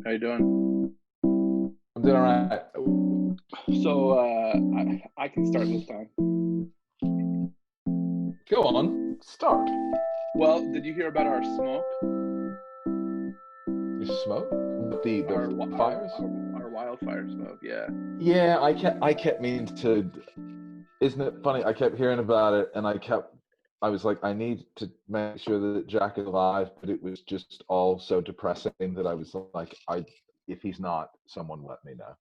How you doing? I'm doing all right. So I can start this time. Go on, start. Well, did you hear about our smoke? You smoke? The fires? Our wildfire smoke? Yeah. Yeah, I kept meaning to. Isn't it funny? I kept hearing about it, and I was like, I need to make sure that Jack is alive, but it was just all so depressing that I was like, if he's not, someone let me know.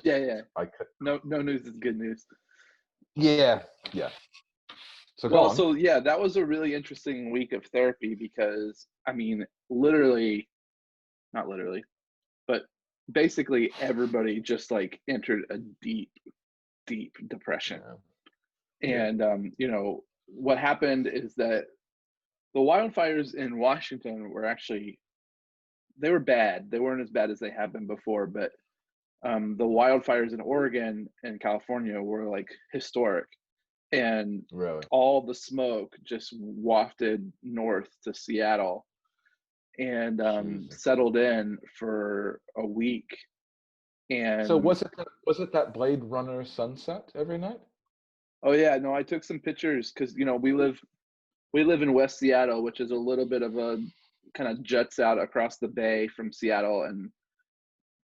Yeah, yeah. I could. No news is good news. Yeah, yeah. So go Well, on. so yeah, that was a really interesting week of therapy because I mean, literally, not literally, but basically everybody just like entered a deep, deep depression. Yeah, yeah. And what happened is that the wildfires in Washington were actually they were bad. They weren't as bad as they have been before, but the wildfires in Oregon and California were like historic, and Really. all the smoke just wafted north to Seattle and Jesus. settled in for a week. So And was it that Blade Runner sunset every night? oh yeah, no, I took some pictures because we live in West Seattle, which is a little bit of a kind of juts out across the bay from Seattle, and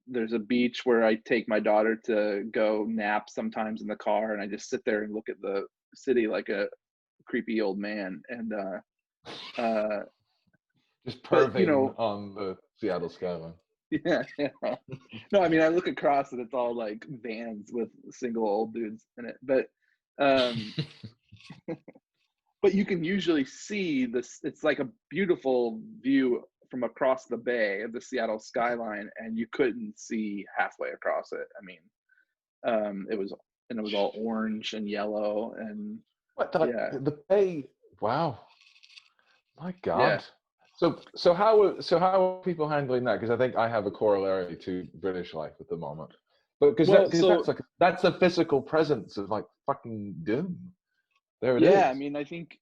there's a beach where I take my daughter to go nap sometimes in the car, and I just sit there and look at the city like a creepy old man. And uh, Just but perving on the Seattle skyline. yeah, yeah. No, I mean I look across and it's all like vans with single old dudes in it. Um, but you can usually see this. It's like a beautiful view from across the bay of the Seattle skyline, and you couldn't see halfway across it. I mean, it was all orange and yellow and What yeah, the Bay? Wow, my yeah. God. So how are people handling that? Because I think I have a corollary to British life at the moment. But Well, because so that's a physical presence of like fucking doom. There it yeah, I is. mean, I think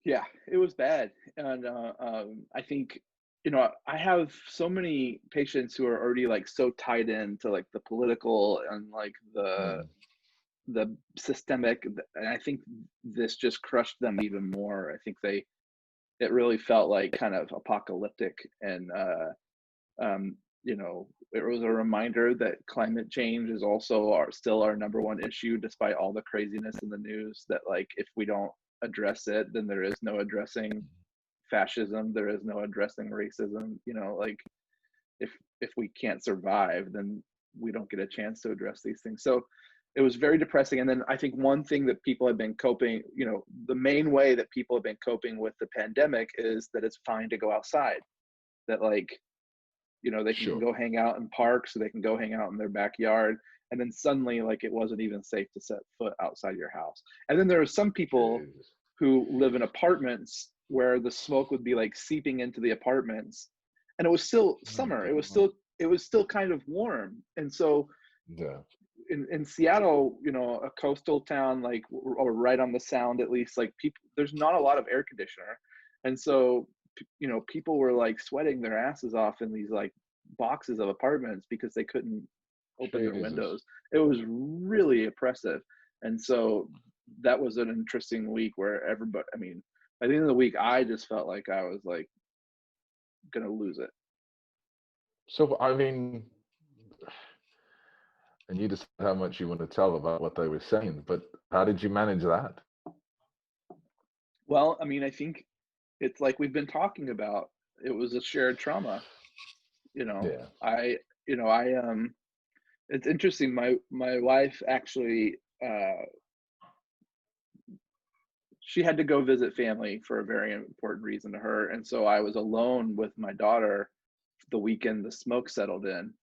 yeah, it was bad, and I think I have so many patients who are already like so tied into like the political and like the Mm, the systemic, and I think this just crushed them even more. I think it really felt like kind of apocalyptic, and um, it was a reminder that climate change is also still our number one issue, despite all the craziness in the news. That like if we don't address it, then there is no addressing fascism. There is no addressing racism. Like if we can't survive, then we don't get a chance to address these things. So it was very depressing. And then I think one thing that people have been coping, the main way that people have been coping with the pandemic is that it's fine to go outside. That like they can sure. go hang out in parks, so they can go hang out in their backyard, and then suddenly like it wasn't even safe to set foot outside your house. And then there are some people Jesus. who live in apartments where the smoke would be like seeping into the apartments, and it was still Oh summer, God. it was still kind of warm. And so Yeah. in Seattle, a coastal town, like, or right on the sound, at least, like, people, there's not a lot of air conditioner. And so people were like sweating their asses off in these like boxes of apartments because they couldn't open their Jesus. windows. It was really oppressive. And so that was an interesting week where everybody, I mean, at the end of the week, I just felt like I was like gonna lose it. So I mean, and you decide how much you want to tell about what they were saying, but how did you manage that? Well, I mean, I think it's like we've been talking about. It was a shared trauma. you know Yeah. I I it's interesting. My wife actually, she had to go visit family for a very important reason to her, and so I was alone with my daughter the weekend the smoke settled in.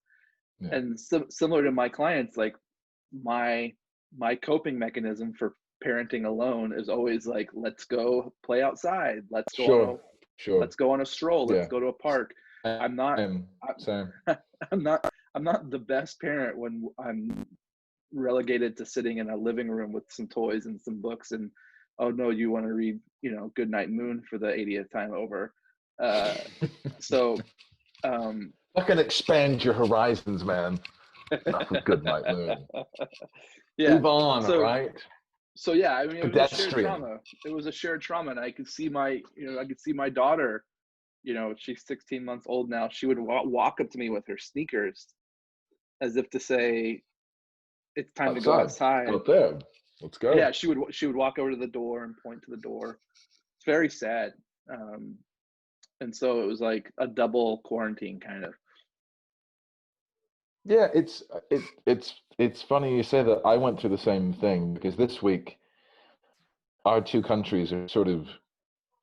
Yeah. And similar to my clients, like, my my coping mechanism for parenting alone is always like, let's go play outside, Sure. Sure. let's go on a stroll, let's Yeah. go to a park. I'm not Same. Same. I'm not the best parent when I'm relegated to sitting in a living room with some toys and some books, and oh no, you want to read Goodnight Moon for the 80th time over. uh so um Fucking expand your horizons, man. Enough of Goodnight Moon. Yeah. Move on, all right? So yeah, I mean, it was a shared Pedestrian. trauma. It was a shared trauma, and I could see my daughter. She's 16 months old now. She would walk up to me with her sneakers, as if to say, "It's time to go outside." Go there. Let's go. Yeah, she would walk over to the door and point to the door. It's very sad, and so it was like a double quarantine kind of. Yeah, it's funny you say that. I went through the same thing because this week our two countries are sort of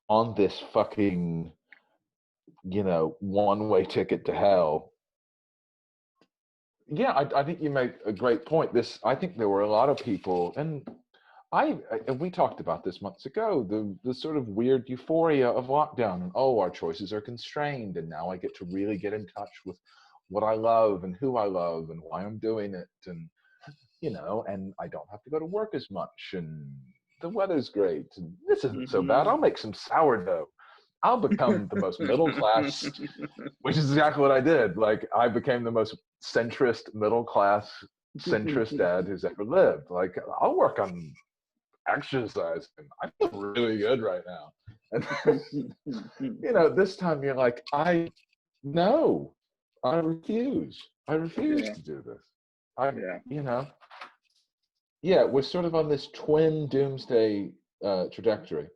on this fucking, one-way ticket to hell. Yeah, I think you make a great point. I think there were a lot of people, and we talked about this months ago, the sort of weird euphoria of lockdown, and our choices are constrained, and now I get to really get in touch with what I love and who I love and why I'm doing it, and and I don't have to go to work as much, and the weather's great, and this isn't so bad. I'll make some sourdough. I'll become the most middle class, which is exactly what I did. Like, I became the most centrist, middle class, centrist dad who's ever lived. Like, I'll work on exercise, and I feel really good right now. And this time you're like, I refuse. I refuse to do this. We're sort of on this twin doomsday trajectory.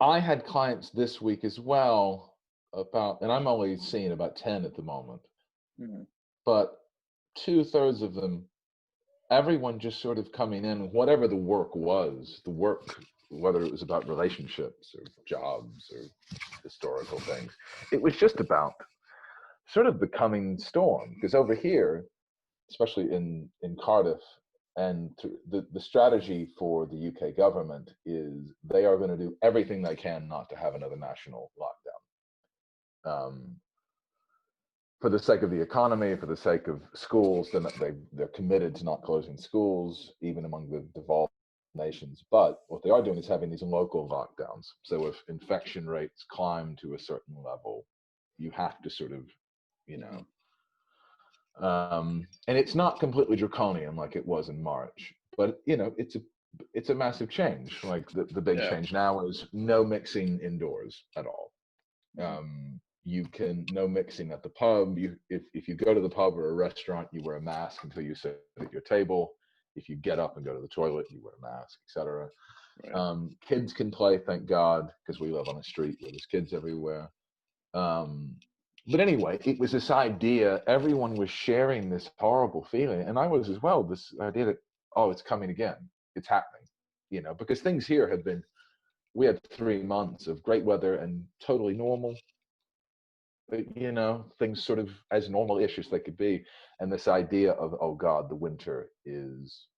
I had clients this week as well and I'm only seeing about 10 at the moment, but 2/3 of them, everyone just sort of coming in, whatever the work was, whether it was about relationships or jobs or historical things, it was just about sort of the coming storm. Because over here, especially in Cardiff, and the strategy for the UK government is they are going to do everything they can not to have another national lockdown. For the sake of the economy, for the sake of schools, they're committed to not closing schools, even among the devolved nations. But what they are doing is having these local lockdowns. So if infection rates climb to a certain level, you have to sort of, and it's not completely draconian like it was in March, but it's a massive change. Like the big change now is no mixing indoors at all. You can no mixing at the pub. If you go to the pub or a restaurant, you wear a mask until you sit at your table. If you get up and go to the toilet, you wear a mask, etc. Right. Kids can play, thank God, because we live on a street where there's kids everywhere. But anyway, it was this idea, everyone was sharing this horrible feeling, and I was as well, this idea that, it's coming again, it's happening, because things here we had 3 months of great weather and totally normal, things sort of as normal-ish as they could be, and this idea of, oh God, the winter is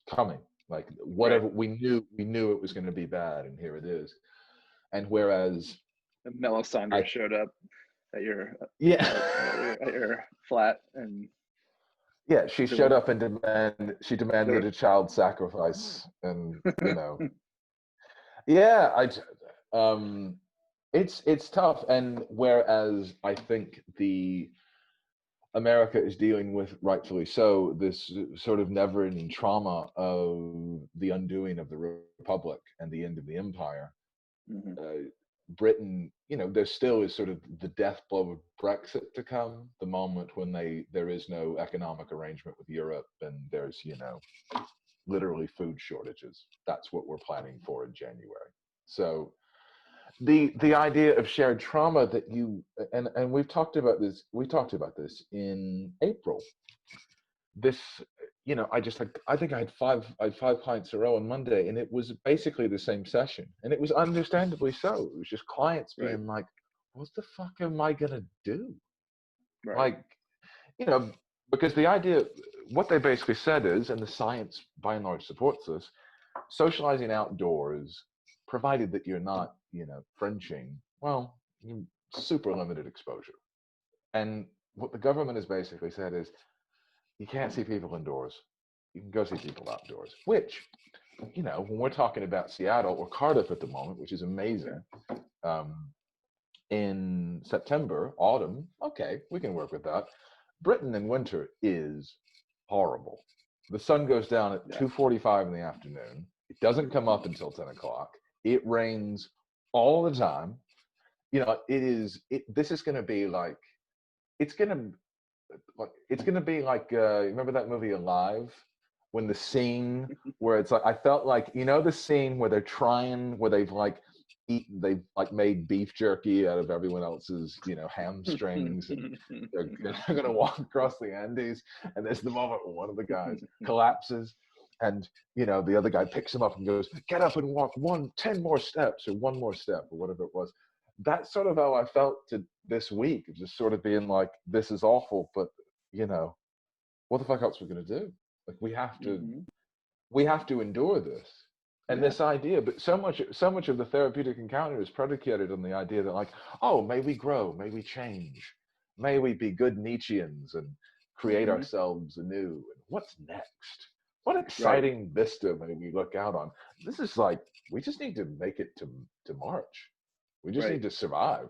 coming, like whatever, right. we knew it was going to be bad, and here it is. And whereas Melisandre showed up at your at your flat, and she showed up and demanded a child sacrifice, and it's tough. And whereas I think America is dealing with, rightfully so, this sort of never-ending trauma of the undoing of the Republic and the end of the empire. Britain, there still is sort of the death blow of Brexit to come, the moment when there is no economic arrangement with Europe, and there's, literally food shortages. That's what we're planning for in January. So the idea of shared trauma that and we talked about this in April. This, I think I had five clients in a row on Monday, and it was basically the same session, and it was understandably so. It was just clients being like, what the fuck am I gonna do? Right. Like, because the idea, what they basically said is, and the science by and large supports this, socializing outdoors, provided that you're not, frenching, well, super limited exposure. And what the government has basically said is, you can't see people indoors. You can go see people outdoors, which, when we're talking about Seattle or Cardiff at the moment, which is amazing, In September, autumn, okay, we can work with that. Britain in winter is horrible. The sun goes down at Yeah. 2:45 in the afternoon. It doesn't come up until 10 o'clock. It rains all the time. You know, this is going to be like, it's going to, it's going to be like, remember that movie Alive? When the scene where it's like, I felt like, you know, the scene where where they've like made beef jerky out of everyone else's, you know, hamstrings, and they're going to walk across the Andes, and there's the moment where one of the guys collapses, and you know the other guy picks him up and goes, get up and walk 10 more steps, or one more step, or whatever it was. That's sort of how I felt this week, just sort of being like, this is awful, but you know, what the fuck else we're going to do? Like, we have to endure this. And Yeah. this idea, but so much of the therapeutic encounter is predicated on the idea that, like, oh, may we grow, may we change, may we be good Nietzscheans and create ourselves anew. And what's next? What Right. exciting vista may we look out on? This is like, we just need to make it to March. We just Right. need to survive,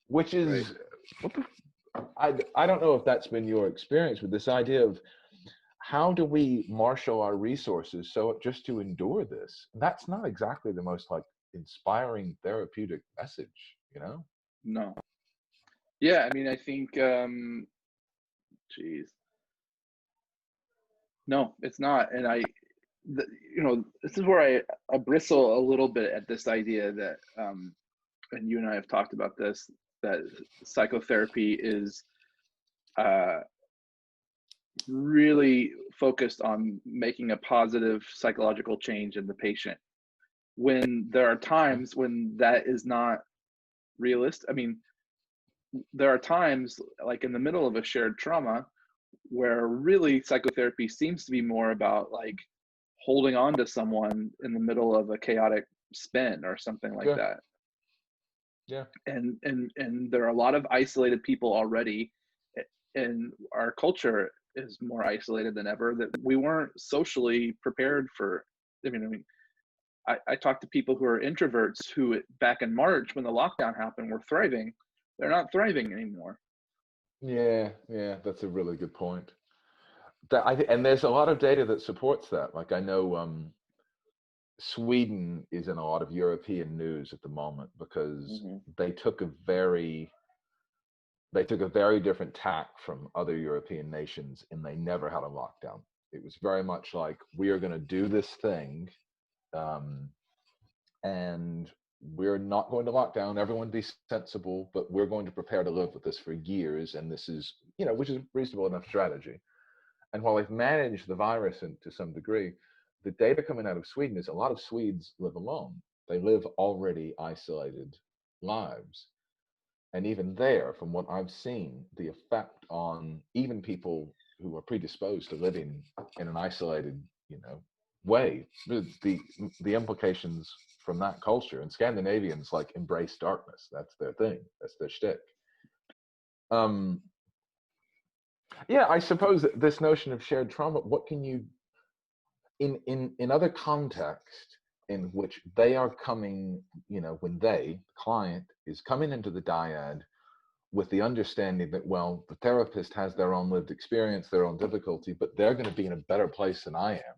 which Right. is I don't know if that's been your experience with this idea of how do we marshal our resources so just to endure this? That's not exactly the most like inspiring therapeutic message, you know? No. Yeah, I mean, I think, geez, no, it's not. And you know, this is where I bristle a little bit at this idea that, and you and I have talked about this, that psychotherapy is uh, really focused on making a positive psychological change in the patient, when there are Yeah. times when that is not realistic. I mean, there are times like in the middle of a shared trauma where really psychotherapy seems to be more about like holding on to someone in the middle of a chaotic spin or something like Yeah. that. Yeah. And there are a lot of isolated people already, and our culture is more isolated than ever, that we weren't socially prepared for. I mean, I talked to people who are introverts who back in March when the lockdown happened were thriving. They're not thriving anymore. Yeah. Yeah. That's a really good point. And there's a lot of data that supports that. Like, I know Sweden is in a lot of European news at the moment because Mm-hmm. they took a very they took a very different tack from other European nations, and they never had a lockdown. It was very much like, we are going to do this thing, um, and we're not going to lock down. Everyone be sensible, but we're going to prepare to live with this for years. And this is, you know, which is a reasonable enough strategy. And while they've managed the virus to some degree, the data coming out of Sweden is a lot of Swedes live alone. They live already isolated lives. And even there, from what I've seen, the effect on even people who are predisposed to living in an isolated, you know, way, the implications from that culture. And Scandinavians like embrace darkness. That's their thing. That's their shtick. Um, yeah, I suppose that this notion of shared trauma, what can you, in other context in which they are coming, you know, when the client is coming into the dyad with the understanding that, well, the therapist has their own lived experience, their own difficulty, but they're going to be in a better place than I am.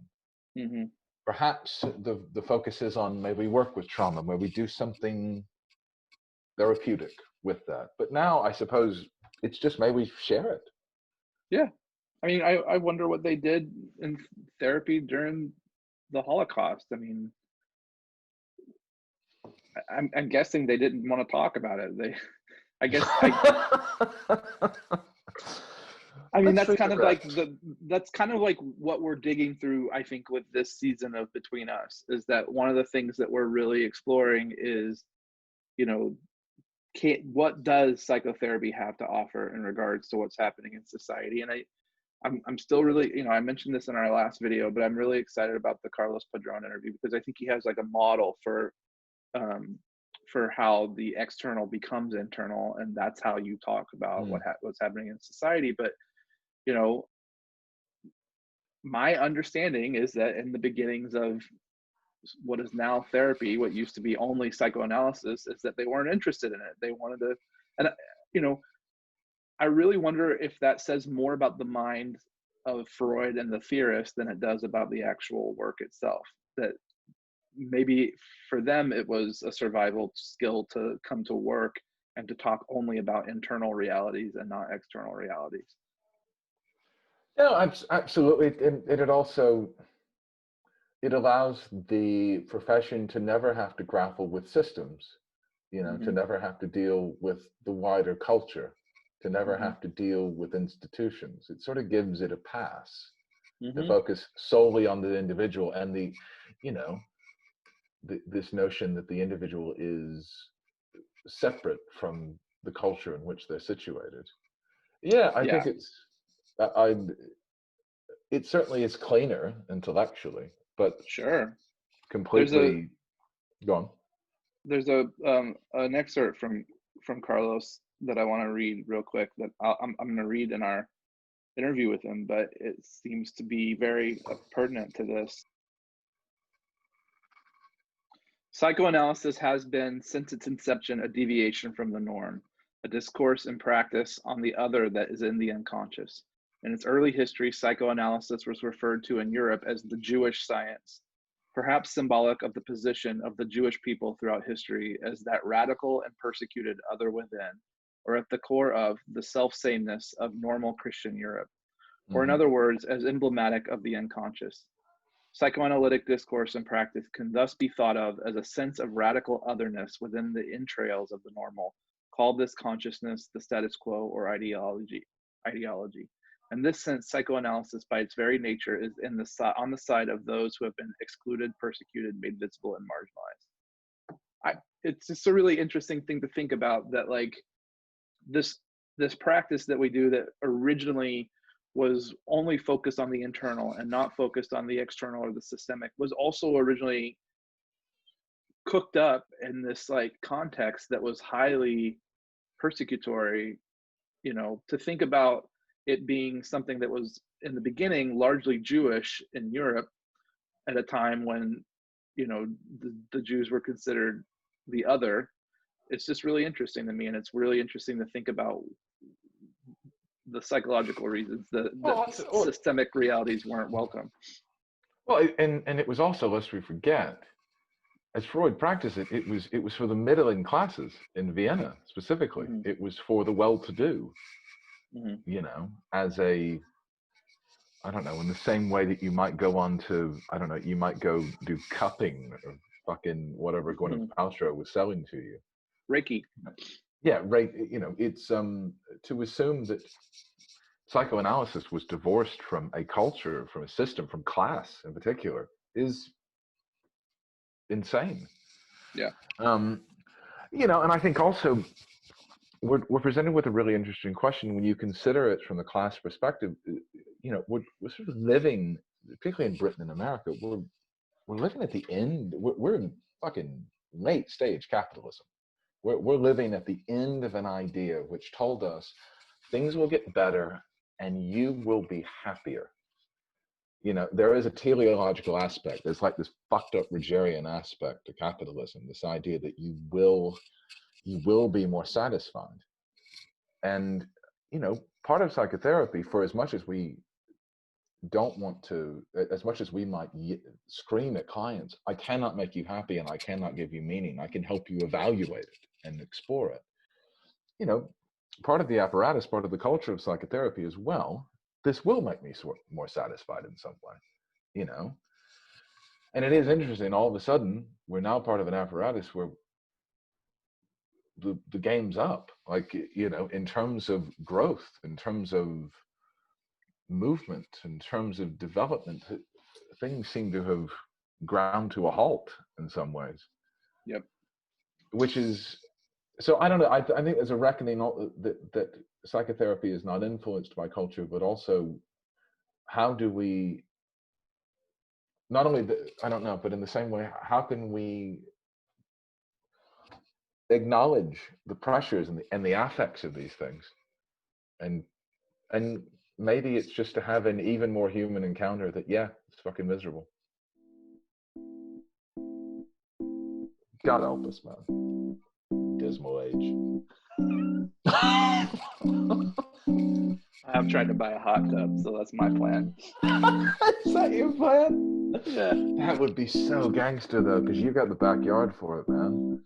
Mm-hmm. Perhaps the focus is on, maybe work with trauma, where we do something therapeutic with that. But now I suppose it's just, maybe share it. Yeah. I mean, I wonder what they did in therapy during the Holocaust. I mean, I'm guessing they didn't want to talk about it. I guess, I mean, Let's face it, Rex. that's kind of like what we're digging through, I think, with this season of Between Us, is that one of the things that we're really exploring is, you know, what does psychotherapy have to offer in regards to what's happening in society? And I'm still really, you know, I mentioned this in our last video, but I'm really excited about the Carlos Padron interview, because I think he has like a model um, for how the external becomes internal, and that's how you talk about Mm, what's happening in society. But you know, my understanding is that in the beginnings of what is now therapy, what used to be only psychoanalysis, is that they weren't interested in it. They wanted to, and you know, I really wonder if that says more about the mind of Freud and the theorist than it does about the actual work itself. That maybe for them it was a survival skill to come to work and to talk only about internal realities and not external realities. No, absolutely. And it also, it allows the profession to never have to grapple with systems, you know, to Mm-hmm. never have to deal with the wider culture, to never Mm-hmm. have to deal with institutions. It sort of gives it a pass to Mm-hmm. focus solely on the individual and the, you know, this notion that the individual is separate from the culture in which they're situated. Yeah, I Yeah, think I it certainly is cleaner intellectually, but sure. There's a completely gone. there's an excerpt from Carlos that I want to read real quick that I'm going to read in our interview with him, but it seems to be very pertinent to this. Psychoanalysis has been, since its inception, a deviation from the norm, a discourse and practice on the other that is in the unconscious. In its early history, psychoanalysis was referred to in Europe as the Jewish science, perhaps symbolic of the position of the Jewish people throughout history as that radical and persecuted other within, or at the core of the self-sameness of normal Christian Europe, or in Mm-hmm. other words, as emblematic of the unconscious. Psychoanalytic discourse and practice can thus be thought of as a sense of radical otherness within the entrails of the normal. Call this consciousness the status quo or ideology. In this sense, psychoanalysis, by its very nature, is on the side of those who have been excluded, persecuted, made visible, and marginalized. It's just a really interesting thing to think about, that like this practice that we do that originally was only focused on the internal and not focused on the external or the systemic, was also originally cooked up in this like context that was highly persecutory. You know, to think about it being something that was in the beginning largely Jewish in Europe at a time when, you know, the Jews were considered the other. It's just really interesting to me, and it's really interesting to think about the psychological reasons that Well, systemic realities weren't welcome. well, and it was also, lest we forget, as Freud practiced it, it was for the middling classes in Vienna specifically. Mm-hmm. It was for the well-to-do, Mm-hmm. you know, as a, I don't know, in the same way that you might go on to, I don't know, you might go do cupping or fucking whatever Gwyneth Mm-hmm. Paltrow was selling to you. Reiki. Yeah, right. You know, it's to assume that psychoanalysis was divorced from a culture, from a system, from class in particular, is insane. Yeah. You know, and I think also we're presented with a really interesting question when you consider it from the class perspective. You know, we're sort of living, particularly in Britain and America, we're living at the end. We're in fucking late stage capitalism. We're living at the end of an idea which told us things will get better and you will be happier. You know, there is a teleological aspect. There's like this fucked up Rogerian aspect to capitalism, this idea that you will be more satisfied. And, you know, part of psychotherapy, for as much as we don't want to, as much as we might scream at clients, I cannot make you happy and I cannot give you meaning. I can help you evaluate it and explore it. You know, part of the apparatus, part of the culture of psychotherapy as well, this will make me more satisfied in some way, you know. And it is interesting, all of a sudden, we're now part of an apparatus where the game's up, like, you know, in terms of growth, in terms of movement, in terms of development, things seem to have ground to a halt in some ways. Yep. Which is, so I don't know, I think there's a reckoning that psychotherapy is not influenced by culture, but also how do we, not only, I don't know, but in the same way, how can we acknowledge the pressures and the affects of these things, and maybe it's just to have an even more human encounter that, yeah, it's fucking miserable. God help us, man. Dismal age. I'm trying to buy a hot tub, so that's my plan. Is that your plan? Yeah. That would be so gangster though, because you got the backyard for it, man.